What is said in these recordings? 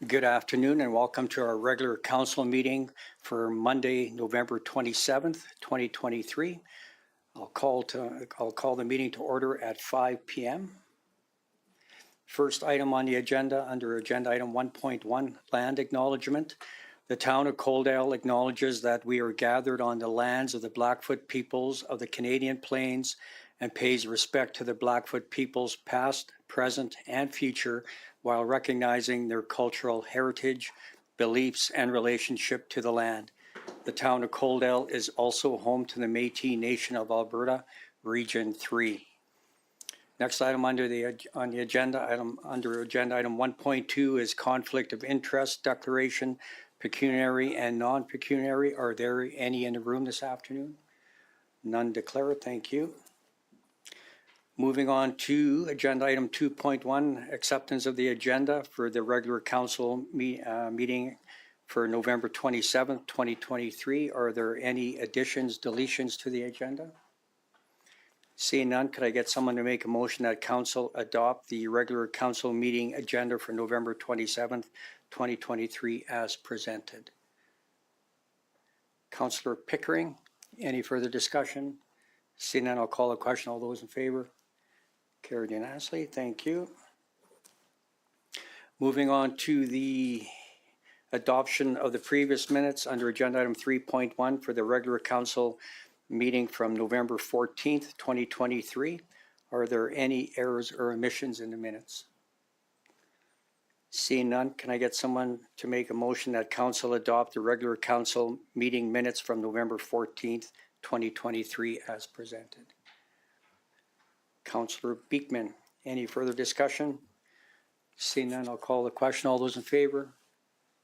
Good afternoon and welcome to our regular council meeting for Monday, November 27th, 2023. I'll call the meeting to order at 5 p.m. First item on the agenda, under agenda item 1.1, Land Acknowledgement. The town of Coaldale acknowledges that we are gathered on the lands of the Blackfoot peoples of the Canadian Plains and pays respect to the Blackfoot peoples past, present, and future, while recognizing their cultural heritage, beliefs, and relationship to the land. The town of Coaldale is also home to the Métis Nation of Alberta, Region 3. Next item under the agenda item 1.2 is conflict of interest declaration, pecuniary and non-pecuniary. Are there any in the room this afternoon? None declared. Thank you. Moving on to agenda item 2.1, acceptance of the agenda for the regular council meeting for November 27th, 2023. Are there any additions, deletions to the agenda? Seeing none, could I get someone to make a motion that council adopt the regular council meeting agenda for November 27th, 2023 as presented? Councillor Pickering, any further discussion? Seeing none, I'll call the question. All those in favor? Carried unanimously. Thank you. Moving on to the adoption of the previous minutes under agenda item 3.1 for the regular council meeting from November 14th, 2023. Are there any errors or omissions in the minutes? Seeing none, can I get someone to make a motion that council adopt the regular council meeting minutes from November 14th, 2023 as presented? Councillor Beekman, any further discussion? Seeing none, I'll call the question. All those in favor?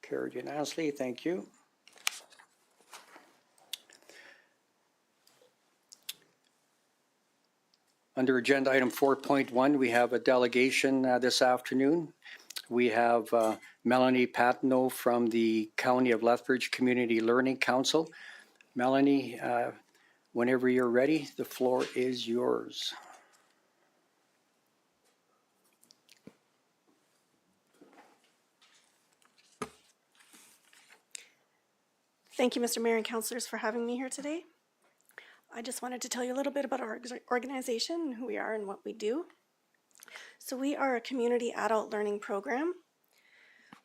Carried unanimously. Thank you. Under agenda item 4.1, we have a delegation this afternoon. We have Melanie Patenaude from the County of Lethbridge Community Learning Council. Melanie, whenever you're ready, the floor is yours. Thank you, Mr. Mayor and councillors, for having me here today. I just wanted to tell you a little bit about our organization, who we are and what we do. So we are a community adult learning program.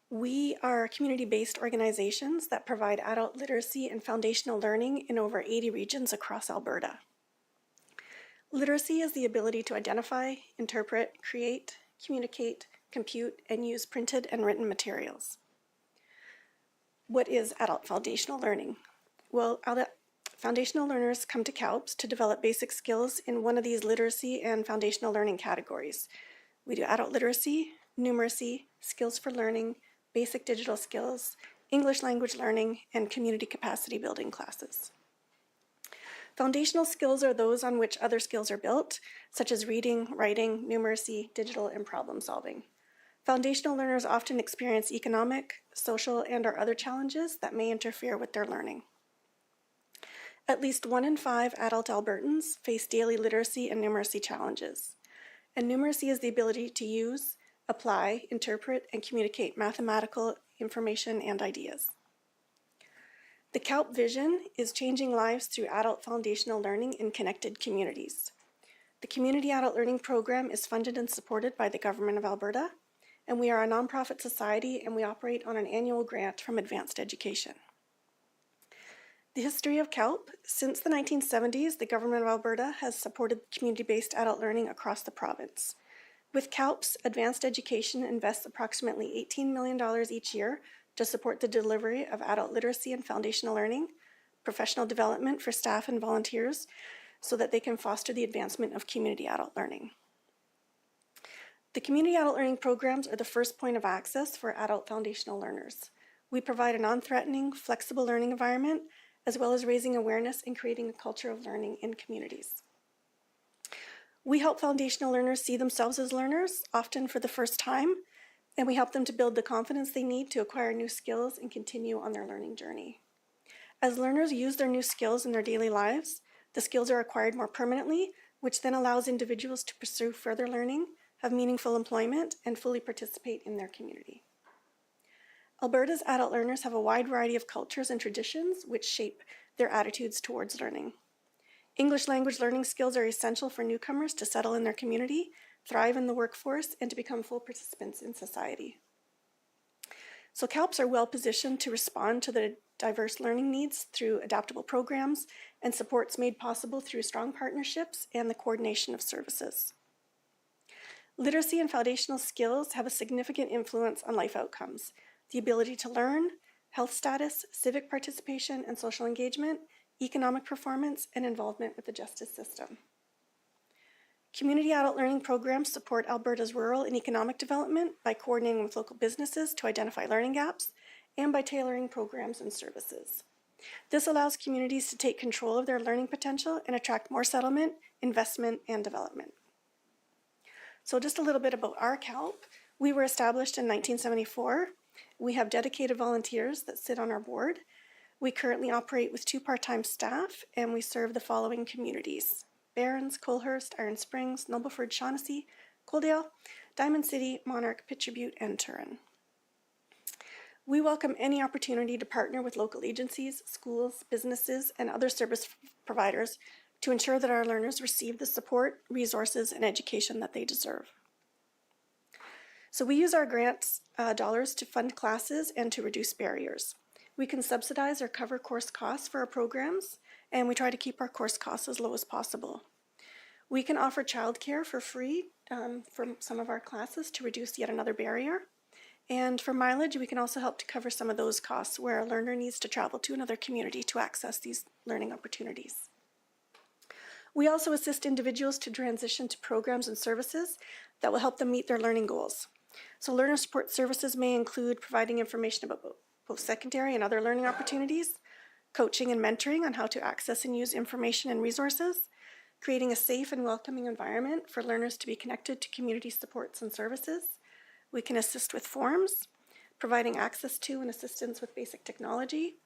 We are community-based organizations that provide adult literacy and foundational learning in over 80 regions across Alberta. Literacy is the ability to identify, interpret, create, communicate, compute, and use printed and written materials. What is adult foundational learning? Well, foundational learners come to CALPS to develop basic skills in one of these literacy and foundational learning categories. We do adult literacy, numeracy, skills for learning, basic digital skills, English language learning, and community capacity building classes. Foundational skills are those on which other skills are built, such as reading, writing, numeracy, digital, and problem solving. Foundational learners often experience economic, social, and/or other challenges that may interfere with their learning. At least 1 in 5 adult Albertans face daily literacy and numeracy challenges. And numeracy is the ability to use, apply, interpret, and communicate mathematical information and ideas. The CALP vision is changing lives through adult foundational learning in connected communities. The Community Adult Learning Program is funded and supported by the Government of Alberta, and we are a nonprofit society, and we operate on an annual grant from Advanced Education. The history of CALP: since the 1970s, the Government of Alberta has supported community-based adult learning across the province. With CALPS, Advanced Education invests approximately $18 million each year to support the delivery of adult literacy and foundational learning, professional development for staff and volunteers, so that they can foster the advancement of community adult learning. The Community Adult Learning Programs are the first point of access for adult foundational learners. We provide a non-threatening, flexible learning environment, as well as raising awareness and creating a culture of learning in communities. We help foundational learners see themselves as learners, often for the first time, and we help them to build the confidence they need to acquire new skills and continue on their learning journey. As learners use their new skills in their daily lives, the skills are acquired more permanently, which then allows individuals to pursue further learning, have meaningful employment, and fully participate in their community. Alberta's adult learners have a wide variety of cultures and traditions which shape their attitudes towards learning. English language learning skills are essential for newcomers to settle in their community, thrive in the workforce, and to become full participants in society. So CALPs are well positioned to respond to the diverse learning needs through adaptable programs and supports made possible through strong partnerships and the coordination of services. Literacy and foundational skills have a significant influence on life outcomes. The ability to learn, health status, civic participation and social engagement, economic performance, and involvement with the justice system. Community adult learning programs support Alberta's rural and economic development by coordinating with local businesses to identify learning gaps and by tailoring programs and services. This allows communities to take control of their learning potential and attract more settlement, investment, and development. So just a little bit about our CALP. We were established in 1974. We have dedicated volunteers that sit on our board. We currently operate with 2 part-time staff, and we serve the following communities: Barons, Colehurst, Iron Springs, Nobleford, Shaughnessy, Coaldale, Diamond City, Monarch, Pitcher Butte, and Turin. We welcome any opportunity to partner with local agencies, schools, businesses, and other service providers to ensure that our learners receive the support, resources, and education that they deserve. So we use our grants dollars to fund classes and to reduce barriers. We can subsidize or cover course costs for our programs, and we try to keep our course costs as low as possible. We can offer childcare for free for some of our classes to reduce yet another barrier. And for mileage, we can also help to cover some of those costs where a learner needs to travel to another community to access these learning opportunities. We also assist individuals to transition to programs and services that will help them meet their learning goals. So learner support services may include providing information about post-secondary and other learning opportunities, coaching and mentoring on how to access and use information and resources, creating a safe and welcoming environment for learners to be connected to community supports and services. We can assist with forms, providing access to and assistance with basic technology,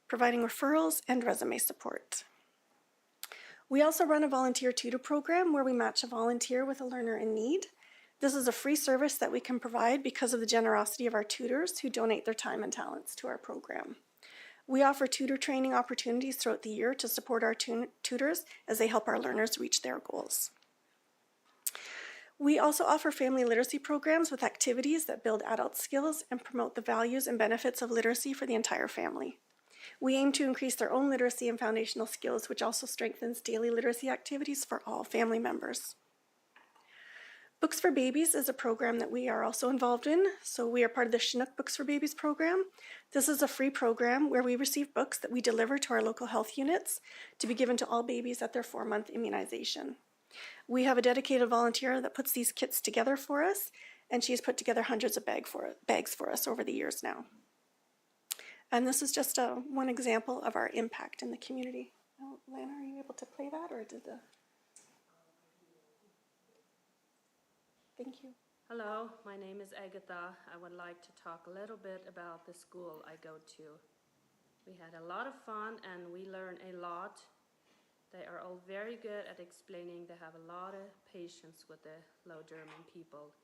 providing referrals and resume support. We also run a volunteer tutor program where we match a volunteer with a learner in need. This is a free service that we can provide because of the generosity of our tutors who donate their time and talents to our program. We offer tutor training opportunities throughout the year to support our tutors as they help our learners reach their goals. We also offer family literacy programs with activities that build adult skills and promote the values and benefits of literacy for the entire family. We aim to increase their own literacy and foundational skills, which also strengthens daily literacy activities for all family members. Books for Babies is a program that we are also involved in. So we are part of the Chinook Books for Babies program. This is a free program where we receive books that we deliver to our local health units to be given to all babies at their 4-month immunization. We have a dedicated volunteer that puts these kits together for us, and she's put together hundreds of bags for us over the years now. And this is just one example of our impact in the community. Oh, Lana, are you able to play that, or did the... Thank you. Hello, my name is Agatha. I would like to talk a little bit about the school I go to. We had a lot of fun and we learned a lot. They are all very good at explaining. They have a lot of patience with the Low German people.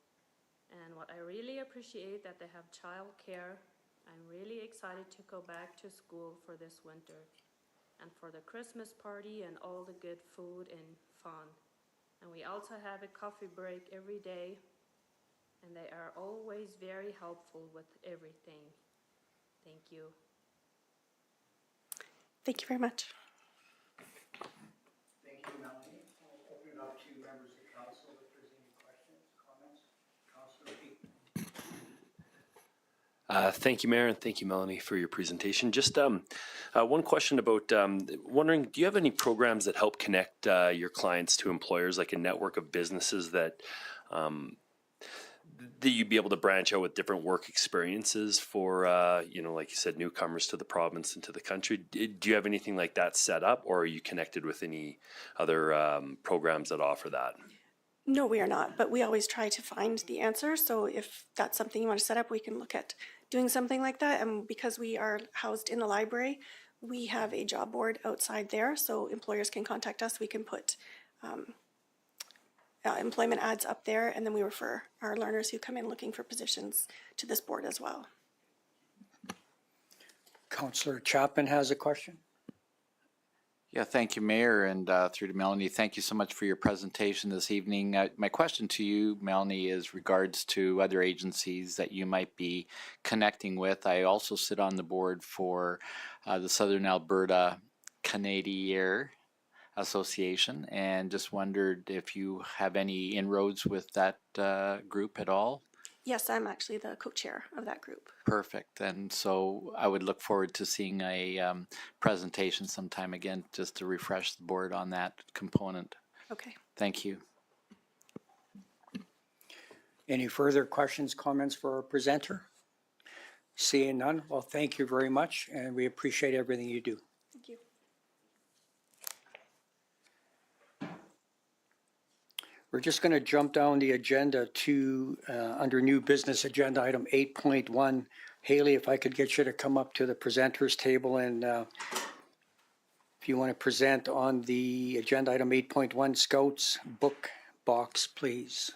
And what I really appreciate that they have child care. I'm really excited to go back to school for this winter and for the Christmas party and all the good food and fun. And we also have a coffee break every day, and they are always very helpful with everything. Thank you. Thank you very much. Thank you, Melanie. I'll open it up to members of council if there's any questions, comments. Councilor Pete. Thank you, Mayor, and thank you, Melanie, for your presentation. Just one question about wondering, do you have any programs that help connect your clients to employers, like a network of businesses that you'd be able to branch out with different work experiences for, like you said, newcomers to the province and to the country? Do you have anything like that set up, or are you connected with any other programs that offer that? No, we are not, but we always try to find the answer. So if that's something you want to set up, we can look at doing something like that. And because we are housed in the library, we have a job board outside there, so employers can contact us. We can put employment ads up there, and then we refer our learners who come in looking for positions to this board as well. Councillor Chapman has a question. Yeah, thank you, Mayor, and through to Melanie, thank you so much for your presentation this evening. My question to you, Melanie, is regards to other agencies that you might be connecting with. I also sit on the board for the Southern Alberta Canadier Association, and just wondered if you have any inroads with that group at all. Yes, I'm actually the co-chair of that group. Perfect. And so I would look forward to seeing a presentation sometime again, just to refresh the board on that component. Okay. Thank you. Any further questions, comments for our presenter? Seeing none, well, thank you very much, and we appreciate everything you do. Thank you. We're just going to jump down the agenda to, under new business agenda item 8.1. Hailey, if I could get you to come up to the presenters table, and if you want to present on the agenda item 8.1 Scouts book box, please.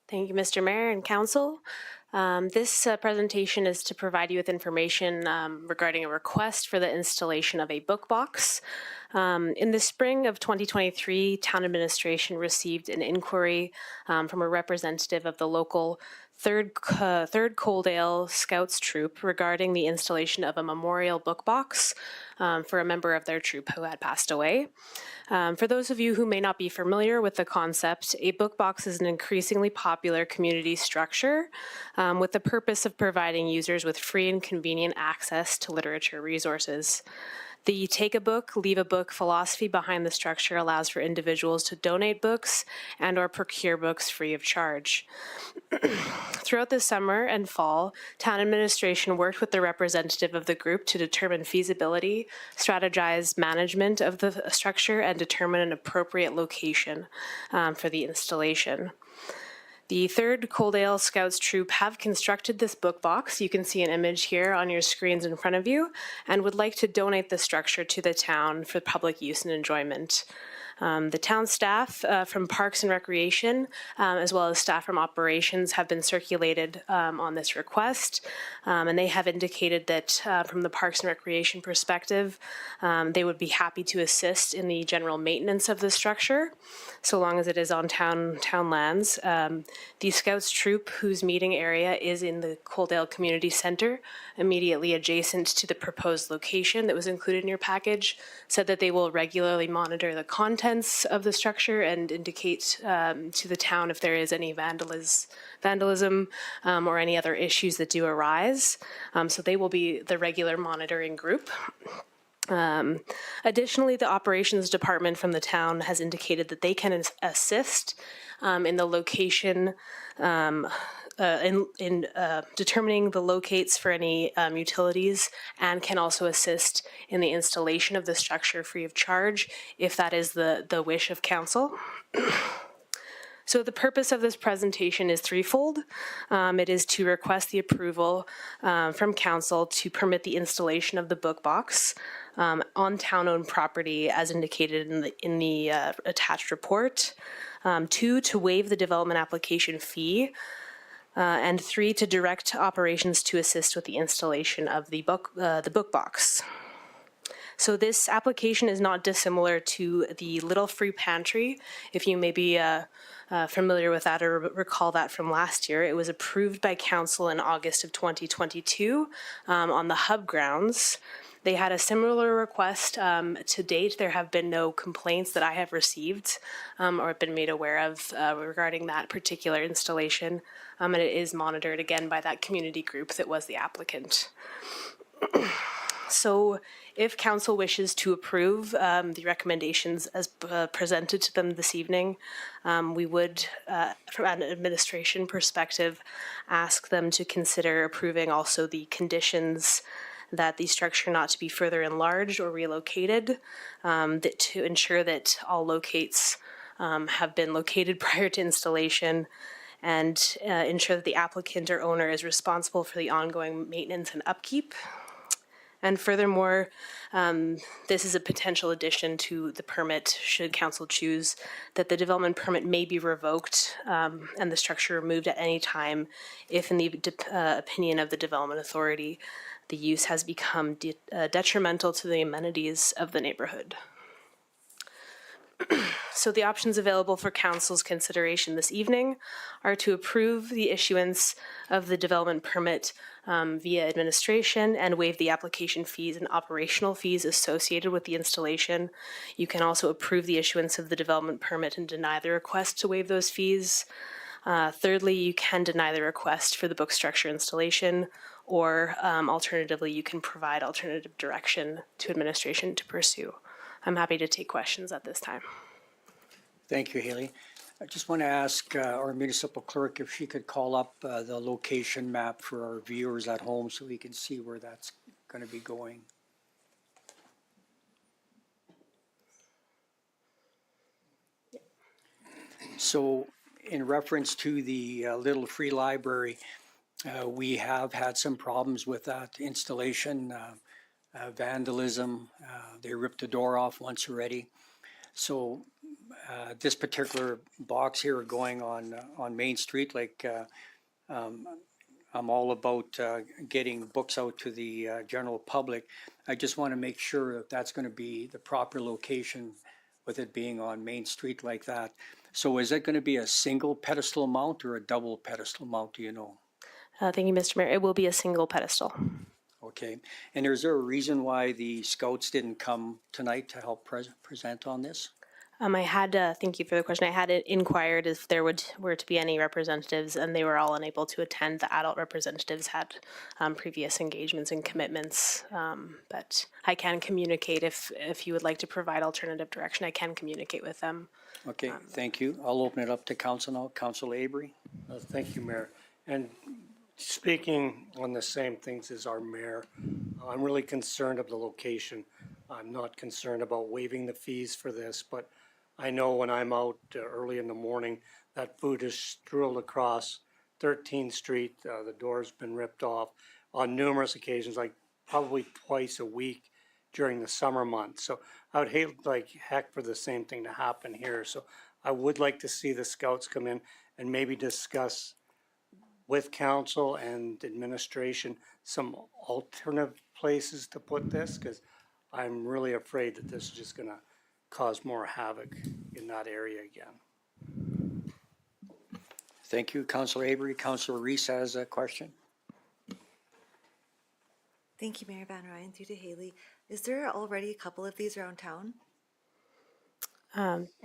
Thank you, Mr. Mayor and Council. This presentation is to provide you with information regarding a request for the installation of a book box. In the spring of 2023, Town Administration received an inquiry from a representative of the local 3rd Coaldale Scouts troop regarding the installation of a memorial book box for a member of their troop who had passed away. For those of you who may not be familiar with the concept, a book box is an increasingly popular community structure with the purpose of providing users with free and convenient access to literature resources. The take a book, leave a book philosophy behind the structure allows for individuals to donate books and or procure books free of charge. Throughout the summer and fall, Town Administration worked with the representative of the group to determine feasibility, strategize management of the structure, and determine an appropriate location for the installation. The 3rd Coaldale Scouts troop have constructed this book box. You can see an image here on your screens in front of you, and would like to donate the structure to the town for public use and enjoyment. The town staff from Parks and Recreation, as well as staff from operations, have been circulated on this request, and they have indicated that from the Parks and Recreation perspective, they would be happy to assist in the general maintenance of the structure, so long as it is on town lands. The Scouts troop, whose meeting area is in the Coaldale Community Center, immediately adjacent to the proposed location that was included in your package, said that they will regularly monitor the contents of the structure and indicate to the town if there is any vandalism or any other issues that do arise. So they will be the regular monitoring group. Additionally, the operations department from the town has indicated that they can assist in the location, in determining the locates for any utilities, and can also assist in the installation of the structure free of charge if that is the wish of council. So the purpose of this presentation is threefold. It is to request the approval from council to permit the installation of the book box on town-owned property as indicated in the attached report. 2, to waive the development application fee. And 3, to direct operations to assist with the installation of the book box. So this application is not dissimilar to the Little Free Pantry. If you may be familiar with that or recall that from last year, it was approved by council in August of 2022 on the hub grounds. They had a similar request. To date, there have been no complaints that I have received or been made aware of regarding that particular installation. And it is monitored again by that community group that was the applicant. So if council wishes to approve the recommendations as presented to them this evening, we would, from an administration perspective, ask them to consider approving also the conditions that the structure not to be further enlarged or relocated, that to ensure that all locates have been located prior to installation, and ensure that the applicant or owner is responsible for the ongoing maintenance and upkeep. And furthermore, this is a potential addition to the permit should council choose that the development permit may be revoked and the structure removed at any time if, in the opinion of the development authority, the use has become detrimental to the amenities of the neighborhood. So the options available for council's consideration this evening are to approve the issuance of the development permit via administration and waive the application fees and operational fees associated with the installation. You can also approve the issuance of the development permit and deny the request to waive those fees. Thirdly, you can deny the request for the book structure installation, or alternatively, you can provide alternative direction to administration to pursue. I'm happy to take questions at this time. Thank you, Hailey. I just want to ask our municipal clerk if she could call up the location map for our viewers at home so we can see where that's going to be going. So in reference to the Little Free Library, we have had some problems with that installation, vandalism. They ripped the door off once already. So this particular box here going on Main Street, like I'm all about getting books out to the general public. I just want to make sure that that's going to be the proper location with it being on Main Street like that. So is it going to be a single pedestal mount or a double pedestal mount, do you know? Thank you, Mr. Mayor. It will be a single pedestal. Okay. And is there a reason why the scouts didn't come tonight to help present on this? I had, thank you for the question. I had it inquired if there were to be any representatives, and they were all unable to attend. The adult representatives had previous engagements and commitments, but I can communicate if you would like to provide alternative direction. I can communicate with them. Okay, thank you. I'll open it up to council now. Council Avery. Thank you, Mayor. And speaking on the same things as our mayor, I'm really concerned of the location. I'm not concerned about waiving the fees for this, but I know when I'm out early in the morning, that food is strewn across 13th Street. The door's been ripped off on numerous occasions, like probably twice a week during the summer months. So I would hate like heck for the same thing to happen here. So I would like to see the scouts come in and maybe discuss with council and administration some alternative places to put this, because I'm really afraid that this is just going to cause more havoc in that area again. Thank you, Councilor Avery. Councilor Reese has a question. Thank you, Mayor Van Rijn. Through to Hailey. Is there already a couple of these around town?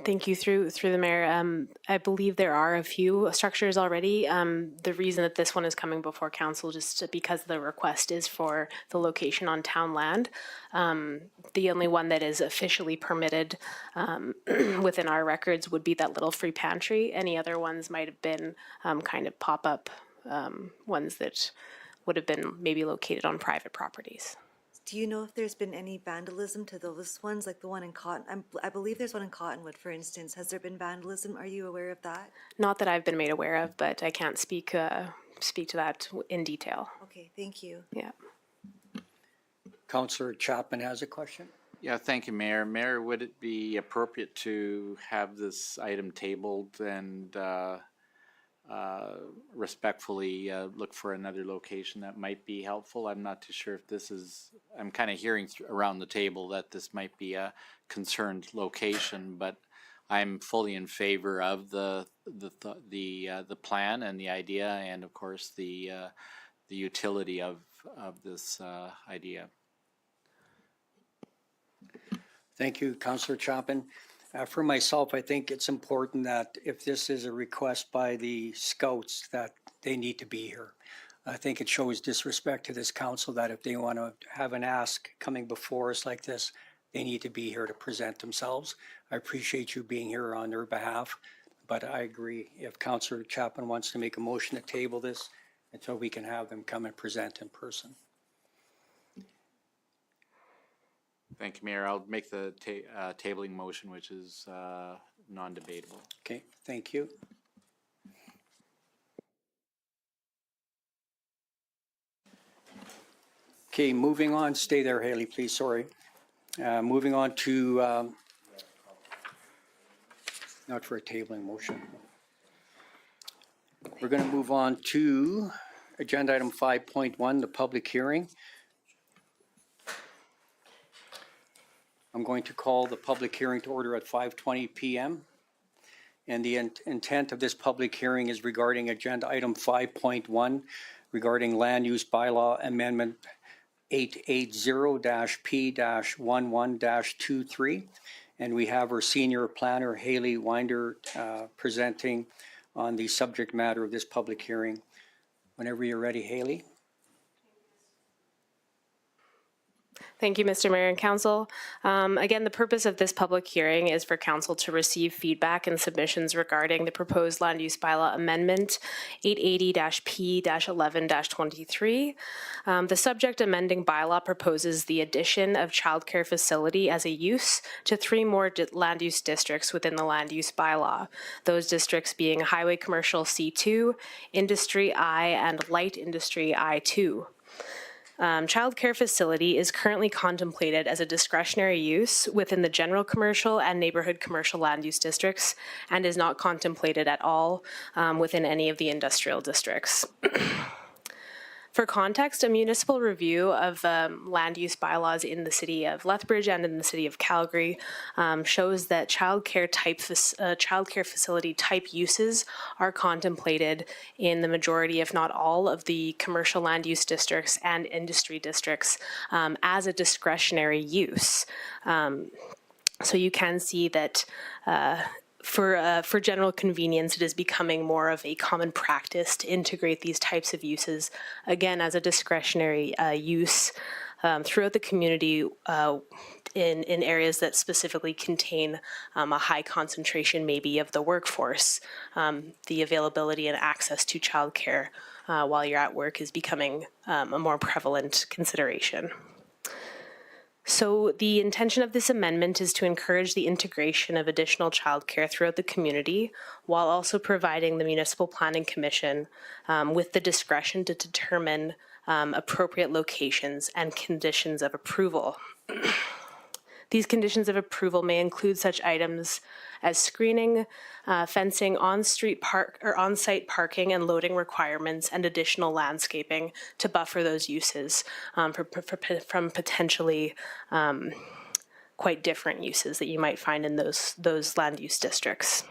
Thank you. Through the mayor, I believe there are a few structures already. The reason that this one is coming before council just because the request is for the location on town land. The only one that is officially permitted within our records would be that Little Free Pantry. Any other ones might have been kind of pop-up ones that would have been maybe located on private properties. Do you know if there's been any vandalism to those ones, like the one in Cotton? I believe there's one in Cottonwood, for instance. Has there been vandalism? Are you aware of that? Not that I've been made aware of, but I can't speak to that in detail. Okay, thank you. Yeah. Councilor Chapman has a question. Yeah, thank you, Mayor. Mayor, would it be appropriate to have this item tabled and respectfully look for another location that might be helpful? I'm not too sure if this is, I'm kind of hearing around the table that this might be a concerned location, but I'm fully in favor of the plan and the idea, and of course the utility of this idea. Thank you, Councilor Chapman. For myself, I think it's important that if this is a request by the scouts, that they need to be here. I think it shows disrespect to this council that if they want to have an ask coming before us like this, they need to be here to present themselves. I appreciate you being here on their behalf, but I agree if Councilor Chapman wants to make a motion to table this until we can have them come and present in person. Thank you, Mayor. I'll make the tabling motion, which is non-debatable. Okay, thank you. Okay, moving on, stay there, Hailey, please, sorry. Moving on to, not for a tabling motion. We're going to move on to agenda item 5.1, the public hearing. I'm going to call the public hearing to order at 5:20 p.m. And the intent of this public hearing is regarding agenda item 5.1 regarding Land Use Bylaw Amendment 880-P-11-23. And we have our senior planner, Hailey Winder, presenting on the subject matter of this public hearing. Whenever you're ready, Hailey. Thank you, Mr. Mayor and Council. Again, the purpose of this public hearing is for Council to receive feedback and submissions regarding the proposed Land Use Bylaw Amendment 880-P-11-23. The subject amending bylaw proposes the addition of childcare facility as a use to 3 more land use districts within the Land Use Bylaw. Those districts being Highway Commercial C2, Industry I, and Light Industry I2. Childcare facility is currently contemplated as a discretionary use within the general commercial and neighborhood commercial land use districts and is not contemplated at all within any of the industrial districts. For context, a municipal review of land use bylaws in the city of Lethbridge and in the city of Calgary shows that childcare facility type uses are contemplated in the majority, if not all, of the commercial land use districts and industry districts as a discretionary use. So you can see that for general convenience, it is becoming more of a common practice to integrate these types of uses, again, as a discretionary use throughout the community in areas that specifically contain a high concentration maybe of the workforce. The availability and access to childcare while you're at work is becoming a more prevalent consideration. So the intention of this amendment is to encourage the integration of additional childcare throughout the community while also providing the Municipal Planning Commission with the discretion to determine appropriate locations and conditions of approval. These conditions of approval may include such items as screening, fencing, on-site parking and loading requirements, and additional landscaping to buffer those uses from potentially quite different uses that you might find in those land use districts.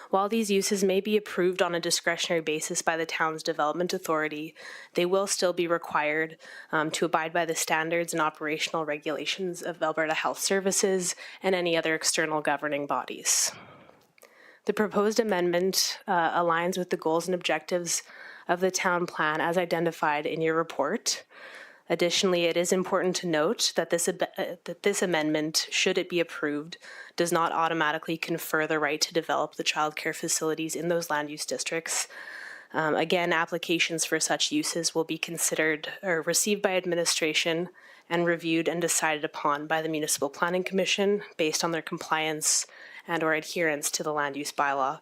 While these uses may be approved on a discretionary basis by the town's development authority, they will still be required to abide by the standards and operational regulations of Alberta Health Services and any other external governing bodies. The proposed amendment aligns with the goals and objectives of the town plan as identified in your report. Additionally, it is important to note that this amendment, should it be approved, does not automatically confer the right to develop the childcare facilities in those land use districts. Again, applications for such uses will be considered or received by administration and reviewed and decided upon by the Municipal Planning Commission based on their compliance and or adherence to the land use bylaw.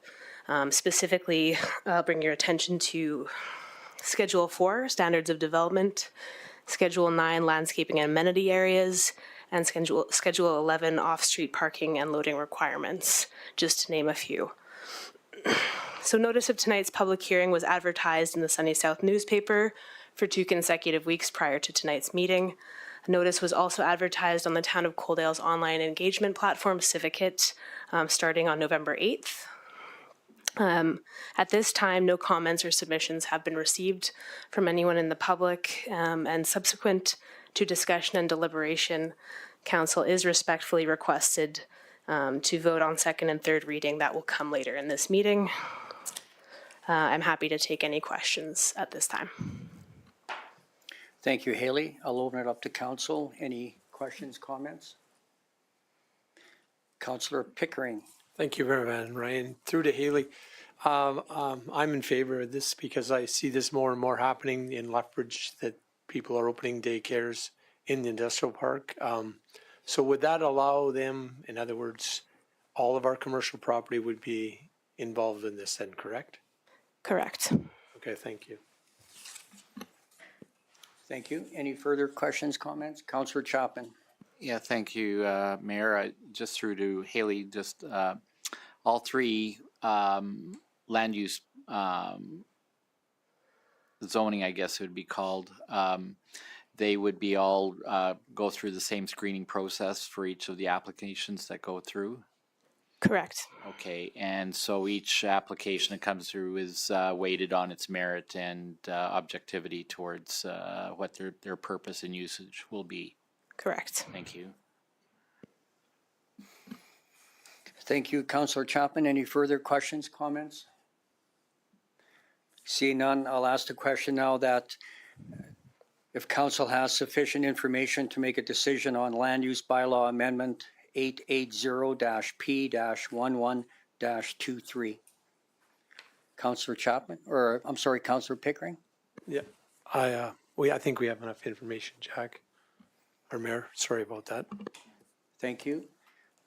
Specifically, I'll bring your attention to Schedule 4, Standards of Development, Schedule 9, Landscaping and Amenity Areas, and Schedule 11, Off-Street Parking and Loading Requirements, just to name a few. So notice of tonight's public hearing was advertised in the Sunny South newspaper for 2 consecutive weeks prior to tonight's meeting. A notice was also advertised on the Town of Coaldale's online engagement platform, Civicate, starting on November 8th. At this time, no comments or submissions have been received from anyone in the public, and subsequent to discussion and deliberation, Council is respectfully requested to vote on second and third reading. That will come later in this meeting. I'm happy to take any questions at this time. Thank you, Hailey. I'll open it up to Council. Any questions, comments? Councillor Pickering. Thank you, Mayor Van Rijn. Through to Hailey. I'm in favor of this because I see this more and more happening in Lethbridge, that people are opening daycares in the industrial park. So would that allow them, in other words, all of our commercial property would be involved in this then, correct? Correct. Okay, thank you. Thank you. Any further questions, comments? Councillor Chapman. Yeah, thank you, Mayor. Just through to Hailey, just all three land use zoning, I guess it would be called, they would be all go through the same screening process for each of the applications that go through? Correct. Okay, and so each application that comes through is weighted on its merit and objectivity towards what their purpose and usage will be. Correct. Thank you. Thank you, Councillor Chapman. Any further questions, comments? Seeing none, I'll ask the question now that if council has sufficient information to make a decision on Land Use Bylaw Amendment 880-P-11-23. Councillor Chapman, or I'm sorry, Councillor Pickering? Yeah, I think we have enough information, Jack. Or Mayor, sorry about that. Thank you.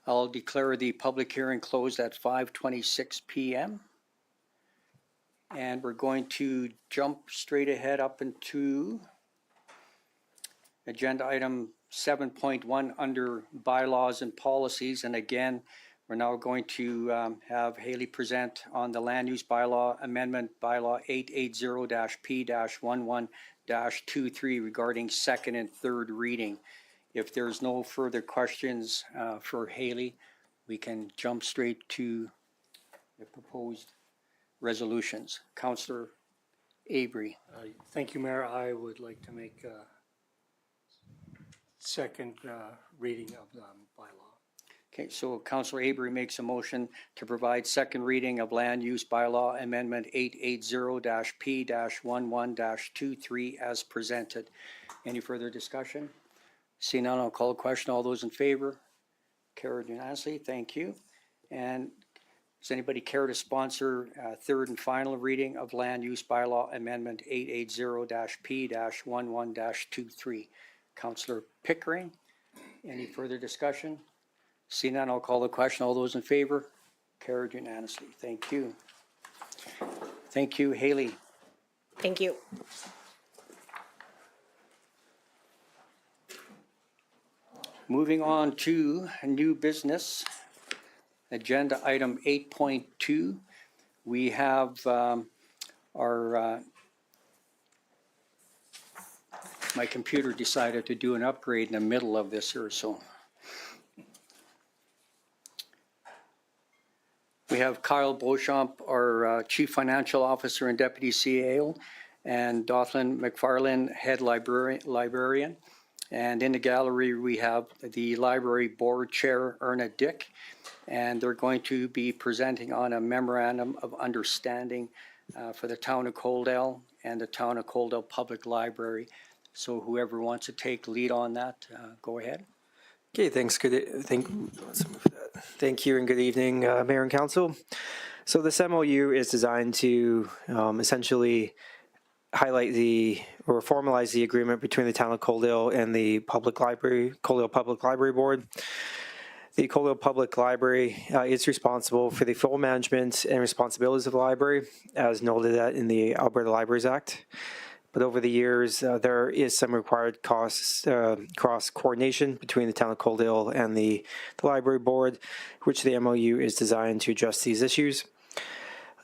I'll declare the public hearing closed at 5:26 p.m. And we're going to jump straight ahead up into agenda item 7.1 under bylaws and policies. And again, we're now going to have Hailey present on the Land Use Bylaw Amendment Bylaw 880-P-11-23 regarding second and third reading. If there's no further questions for Hailey, we can jump straight to the proposed resolutions. Councillor Avery. Thank you, Mayor. I would like to make a second reading of the bylaw. Okay, so Councillor Avery makes a motion to provide second reading of Land Use Bylaw Amendment 880-P-11-23 as presented. Any further discussion? Seeing none, I'll call a question. All those in favor? Carried unanimously. Thank you. And does anybody care to sponsor third and final reading of Land Use Bylaw Amendment 880-P-11-23? Councillor Pickering. Any further discussion? Seeing none, I'll call the question. All those in favor? Carried unanimously. Thank you. Thank you, Hailey. Thank you. Moving on to new business, agenda item 8.2. We have our, my computer decided to do an upgrade in the middle of this here, so. We have Kyle Beauchamp, our Chief Financial Officer and Deputy CAO, and Dothlin McFarlane, Head Librarian. And in the gallery, we have the Library Board Chair, Erna Dick, and they're going to be presenting on a memorandum of understanding for the Town of Coaldale and the Town of Coaldale Public Library. So whoever wants to take lead on that, go ahead. Okay, thanks. Thank you and good evening, Mayor and Council. So this MOU is designed to essentially highlight or formalize the agreement between the Town of Coaldale and the Public Library, Coaldale Public Library Board. The Coaldale Public Library is responsible for the full management and responsibilities of the library, as noted in the Alberta Libraries Act. But over the years, there is some required cross-coordination between the Town of Coaldale and the Library Board, which the MOU is designed to address these issues.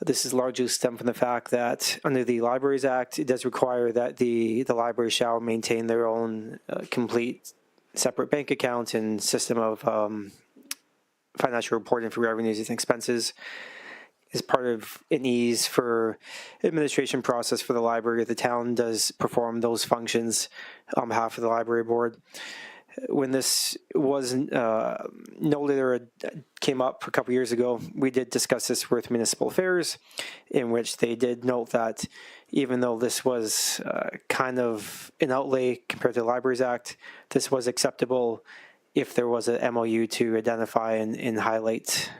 This is largely stemmed from the fact that under the Libraries Act, it does require that the library shall maintain their own complete separate bank account and system of financial reporting for revenues and expenses. As part of an ease for administration process for the library, the town does perform those functions on behalf of the library board. When this was noted or came up a couple years ago, we did discuss this with Municipal Affairs, in which they did note that even though this was kind of an outlay compared to the Libraries Act, this was acceptable if there was a MOU to identify and highlight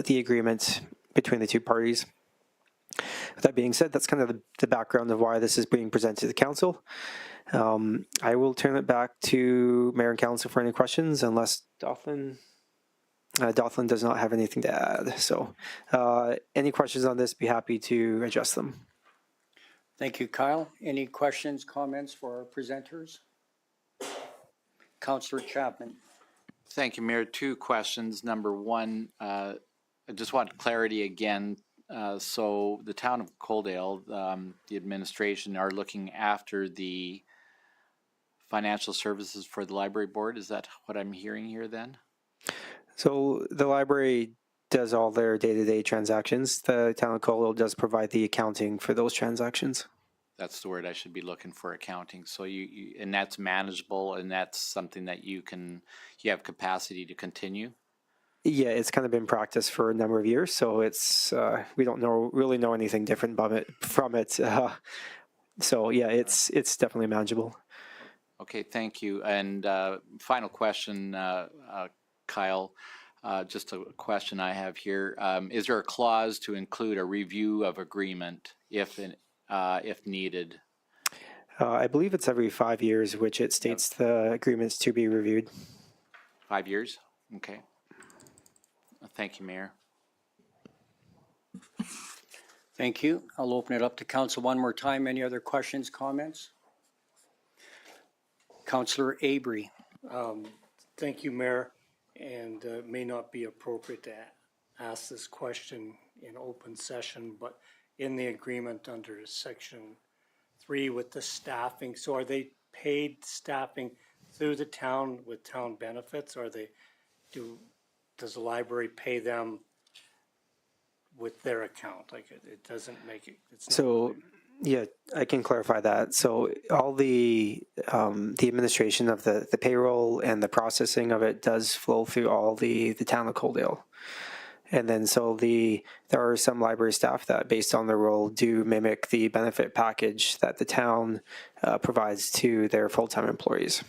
the agreement between the two parties. With that being said, that's kind of the background of why this is being presented to the council. I will turn it back to Mayor and Council for any questions, unless Dothlin does not have anything to add. So any questions on this, be happy to address them. Thank you, Kyle. Any questions, comments for our presenters? Councillor Chapman. Thank you, Mayor. Two questions. Number one, I just want clarity again. So the town of Coaldale, the administration are looking after the financial services for the library board. Is that what I'm hearing here then? So the library does all their day-to-day transactions. The town of Coaldale does provide the accounting for those transactions. That's the word I should be looking for, accounting. So you and that's manageable, and that's something that you have capacity to continue? Yeah, it's kind of been practiced for a number of years, so it's we don't really know anything different from it. So yeah, it's definitely manageable. Okay, thank you. And final question, Kyle, just a question I have here. Is there a clause to include a review of agreement if needed? I believe it's every 5 years, which it states the agreements to be reviewed. 5 years? Okay. Thank you, Mayor. Thank you. I'll open it up to council one more time. Any other questions, comments? Councillor Avery. Thank you, Mayor, and it may not be appropriate to ask this question in open session, but in the agreement under Section 3 with the staffing, so are they paid staffing through the town with town benefits, or does the library pay them with their account? Like it doesn't make it. It's not So, yeah, I can clarify that. So all the administration of the payroll and the processing of it does flow through all the town of Coaldale. And then so there are some library staff that, based on their role, do mimic the benefit package that the town provides to their full-time employees.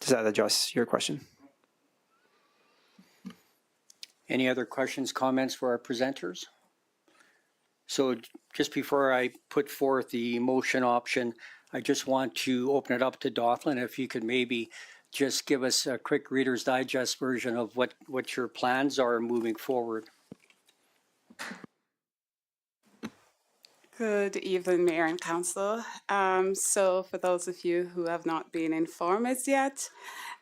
Does that address your question? Any other questions, comments for our presenters? So just before I put forth the motion option, I just want to open it up to Dothlin. If you could maybe just give us a quick Reader's Digest version of what your plans are moving forward. Good evening, Mayor and Council. So for those of you who have not been informed as yet,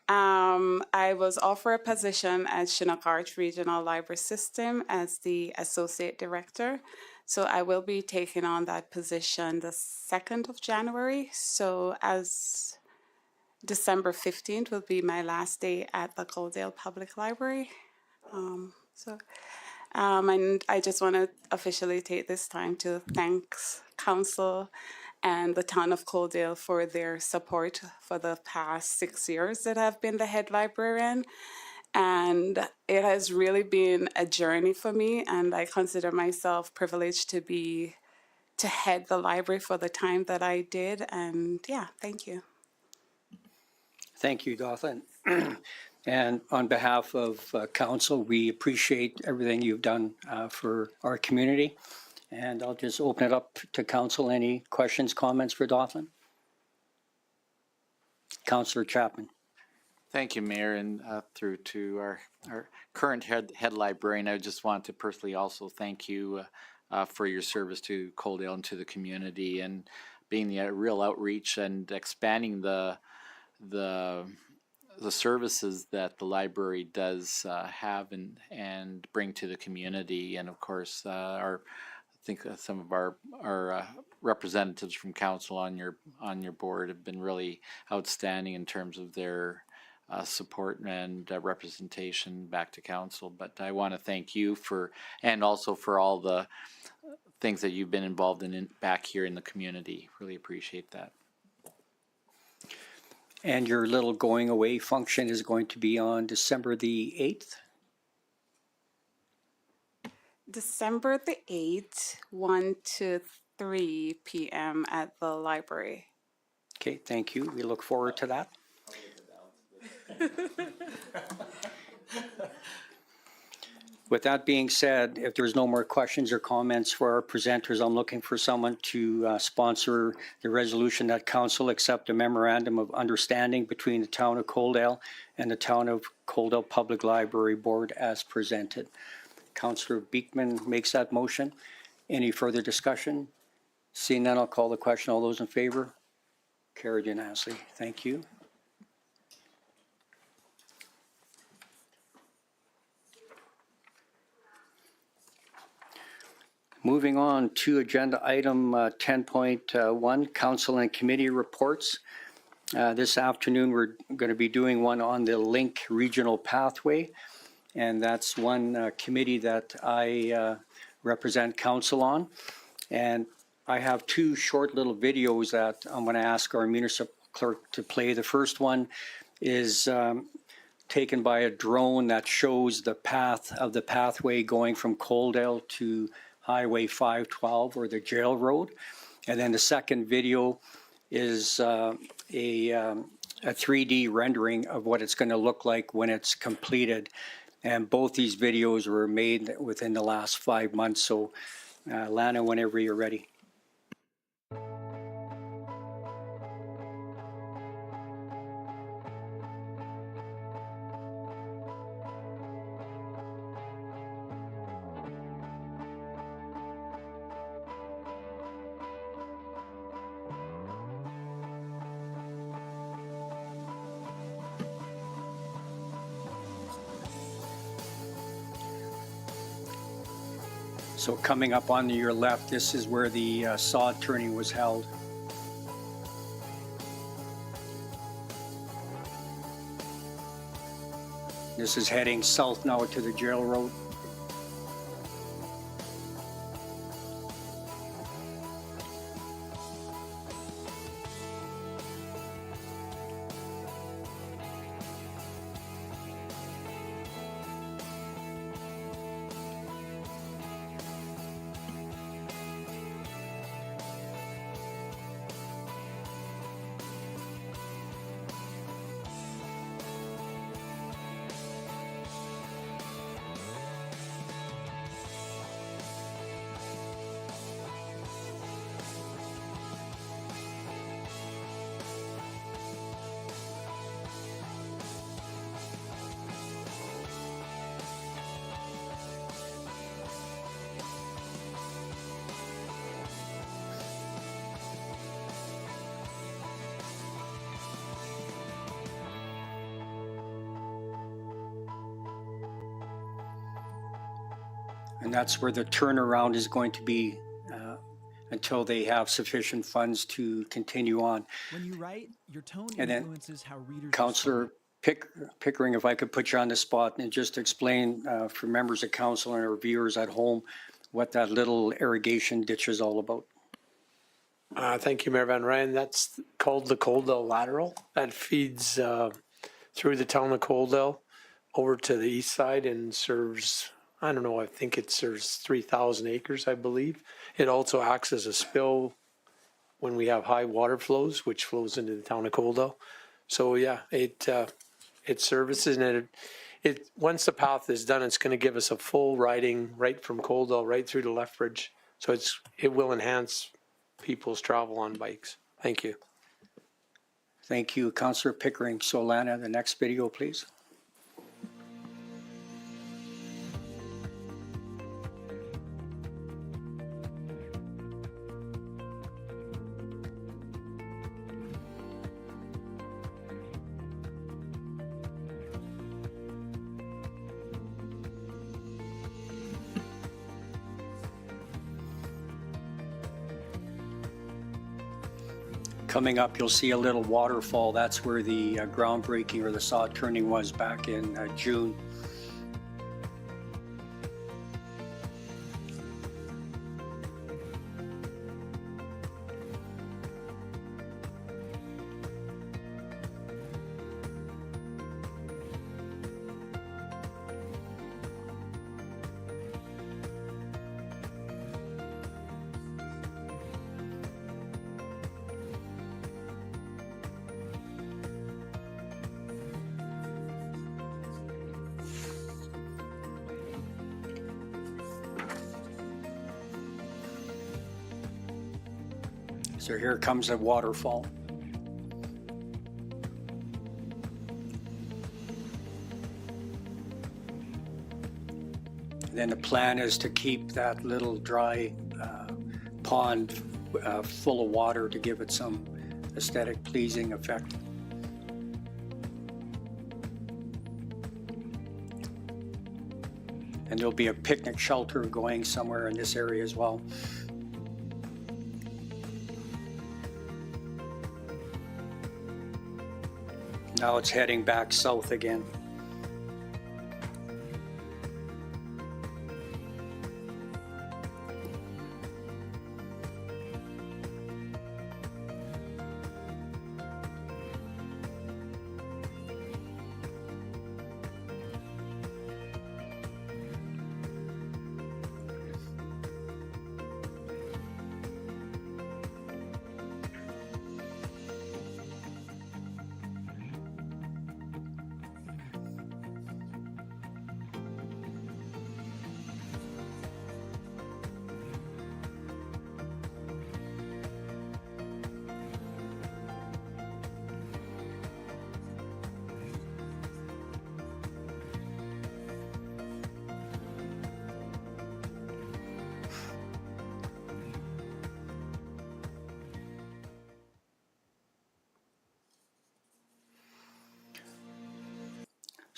I was offered a position at Chinook Arch Regional Library System as the Associate Director. So I will be taking on that position the 2nd of January. So as December 15th will be my last day at the Coaldale Public Library. And I just want to officially take this time to thank Council and the town of Coaldale for their support for the past 6 years that I've been the head librarian. And it has really been a journey for me, and I consider myself privileged to head the library for the time that I did. And yeah, thank you. Thank you, Dothan. And on behalf of council, we appreciate everything you've done for our community. And I'll just open it up to council. Any questions, comments for Dothan? Councillor Chapman. Thank you, Mayor, and through to our current head librarian. I just want to personally also thank you for your service to Coaldale and to the community, and being the real outreach and expanding the services that the library does have and bring to the community. And of course, I think some of our representatives from council on your board have been really outstanding in terms of their support and representation back to council. But I want to thank you and also for all the things that you've been involved in back here in the community. Really appreciate that. And your little going away function is going to be on December the 8th? December the 8th, 1 to 3 p.m. at the library. Okay, thank you. We look forward to that. With that being said, if there's no more questions or comments for our presenters, I'm looking for someone to sponsor the resolution that council accept a memorandum of understanding between the town of Coaldale and the town of Coaldale Public Library Board as presented. Councillor Beekman makes that motion. Any further discussion? Seeing none, I'll call the question. All those in favor? Carried unanimously. Thank you. Moving on to agenda item 10.1, council and committee reports. This afternoon, we're going to be doing one on the Link Regional Pathway, and that's one committee that I represent council on. And I have two short little videos that I'm going to ask our municipal clerk to play. The first one is taken by a drone that shows the path of the pathway going from Coaldale to Highway 512 or the jail road. And then the second video is a 3D rendering of what it's going to look like when it's completed. And both these videos were made within the last 5 months. So Lana, whenever you're ready. So coming up on your left, this is where the sod turning was held. This is heading south now to the jail road. And that's where the turnaround is going to be until they have sufficient funds to continue on. When you write, your tone And then influences how readers Councillor Pickering, if I could put you on the spot and just explain for members of council and our viewers at home what that little irrigation ditch is all about. Thank you, Mayor Van Rijn. That's called the Coaldale Lateral. That feeds through the town of Coaldale over to the east side and serves, I don't know, I think it serves 3,000 acres, I believe. It also acts as a spill when we have high water flows, which flows into the town of Coaldale. So yeah, it services, and it once the path is done, it's going to give us a full riding right from Coaldale right through to Lethbridge. So it will enhance people's travel on bikes. Thank you. Thank you, Councillor Pickering. So Lana, the next video, please. Coming up, you'll see a little waterfall. That's where the groundbreaking or the sod turning was back in June. So here comes a waterfall. And then the plan is to keep that little dry pond full of water to give it some aesthetic pleasing effect. And there'll be a picnic shelter going somewhere in this area as well. Now it's heading back south again.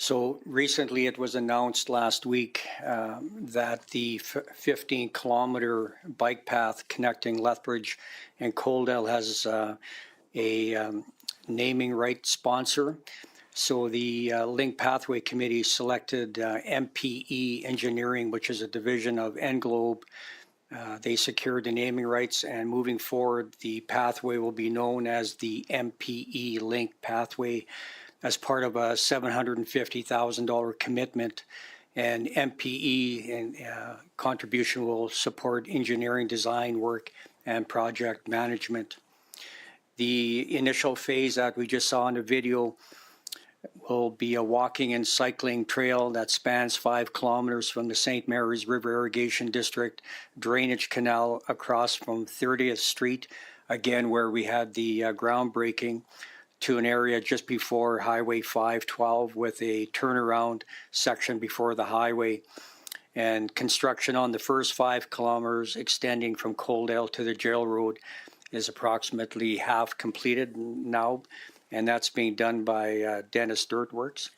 So recently it was announced last week that the 15-kilometer bike path connecting Lethbridge and Coaldale has a naming right sponsor. So the Link Pathway Committee selected MPE Engineering, which is a division of Englobe. They secured the naming rights, and moving forward, the pathway will be known as the MPE Link Pathway as part of a $750,000 commitment. And MPE and contribution will support engineering design work and project management. The initial phase that we just saw in the video will be a walking and cycling trail that spans 5 kilometers from the St. Mary's River Irrigation District drainage canal across from 30th Street, again where we had the groundbreaking, to an area just before Highway 512 with a turnaround section before the highway. And construction on the first 5 kilometers extending from Coaldale to the Jail Road is approximately half completed now, and that's being done by Dennis Dirtworks.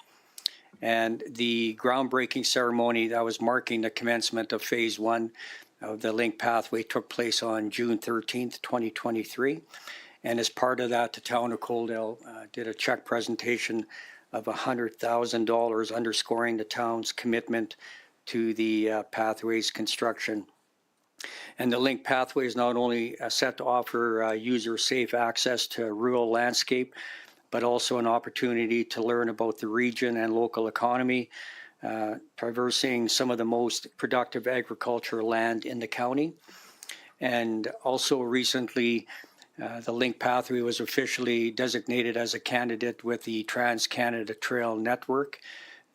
And the groundbreaking ceremony that was marking the commencement of Phase 1 of the Link Pathway took place on June 13th, 2023. And as part of that, the town of Coaldale did a check presentation of $100,000 underscoring the town's commitment to the pathway's construction. And the Link Pathway is not only set to offer user-safe access to rural landscape, but also an opportunity to learn about the region and local economy, traversing some of the most productive agricultural land in the county. And also recently, the Link Pathway was officially designated as a candidate with the Trans-Canada Trail Network.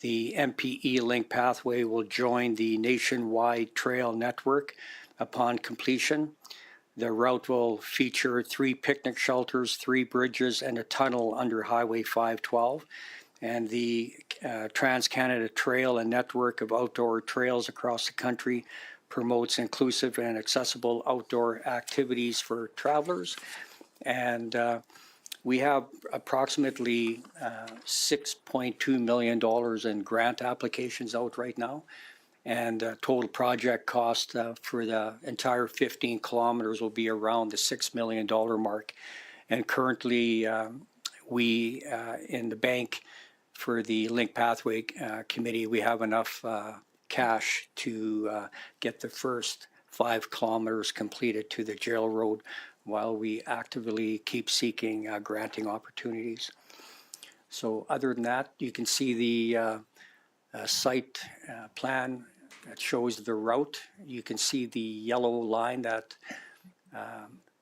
The MPE Link Pathway will join the nationwide trail network upon completion. The route will feature 3 picnic shelters, 3 bridges, and a tunnel under Highway 512. And the Trans-Canada Trail and network of outdoor trails across the country promotes inclusive and accessible outdoor activities for travelers. And we have approximately $6.2 million in grant applications out right now. And total project cost for the entire 15 kilometers will be around the $6 million mark. And currently we in the bank for the Link Pathway Committee, we have enough cash to get the first 5 kilometers completed to the Jail Road while we actively keep seeking granting opportunities. So other than that, you can see the site plan that shows the route. You can see the yellow line that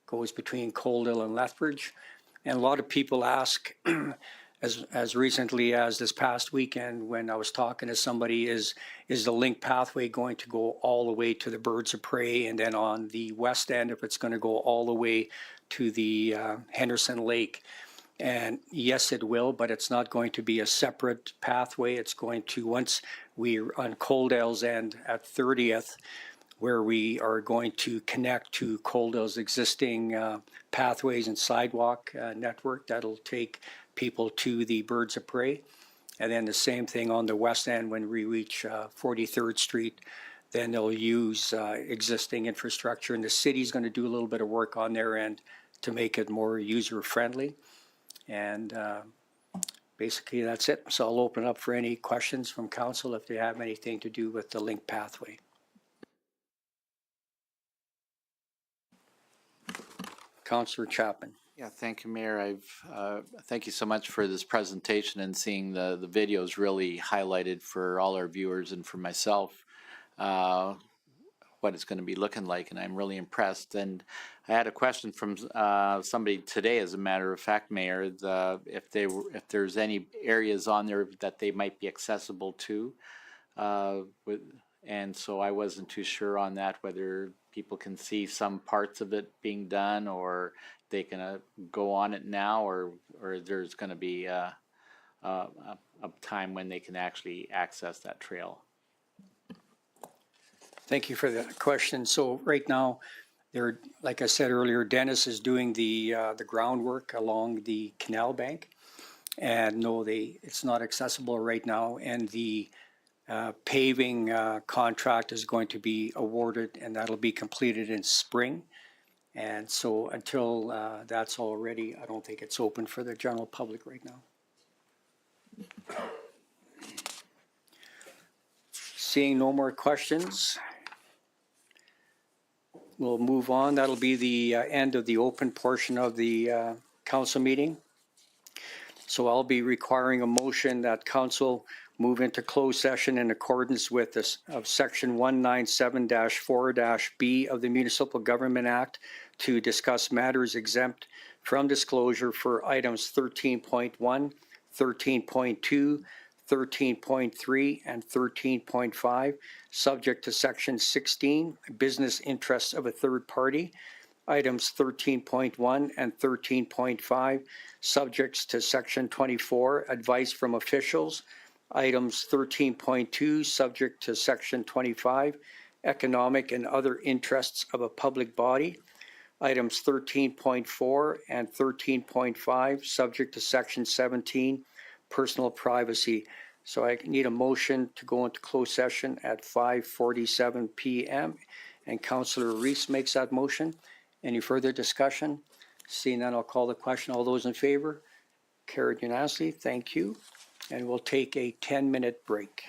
goes between Coaldale and Lethbridge. And a lot of people ask, as recently as this past weekend when I was talking to somebody, is the Link Pathway going to go all the way to the Birds of Prey, and then on the west end if it's going to go all the way to the Henderson Lake? And yes, it will, but it's not going to be a separate pathway. It's going to, once we're on Coaldale's end at 30th, where we are going to connect to Coaldale's existing pathways and sidewalk network. That'll take people to the Birds of Prey. And then the same thing on the west end when we reach 43rd Street. Then they'll use existing infrastructure, and the city's going to do a little bit of work on their end to make it more user-friendly. And basically, that's it. So I'll open up for any questions from council if they have anything to do with the link pathway. Councillor Chapman. Yeah, thank you, Mayor. Thank you so much for this presentation and seeing the videos really highlighted for all our viewers and for myself what it's going to be looking like, and I'm really impressed. And I had a question from somebody today, as a matter of fact, Mayor, if there's any areas on there that they might be accessible to, and so I wasn't too sure on that, whether people can see some parts of it being done, or they can go on it now, or there's going to be a time when they can actually access that trail. Thank you for that question. So right now, like I said earlier, Dennis is doing the groundwork along the canal bank, and no, it's not accessible right now. And the paving contract is going to be awarded, and that'll be completed in spring. And so until that's all ready, I don't think it's open for the general public right now. Seeing no more questions, we'll move on. That'll be the end of the open portion of the council meeting. So I'll be requiring a motion that council move into closed session in accordance with this of section 197-4-B of the Municipal Government Act to discuss matters exempt from disclosure for items 13.1, 13.2, 13.3, and 13.5, subject to section 16, business interests of a third party. Items 13.1 and 13.5, subjects to section 24, advice from officials. Items 13.2, subject to section 25, economic and other interests of a public body. Items 13.4 and 13.5, subject to section 17, personal privacy. So I need a motion to go into closed session at 5:47 p.m. and Councillor Reese makes that motion. Any further discussion? Seeing none, I'll call the question. All those in favor? Carried unanimously. Thank you. And we'll take a 10-minute break.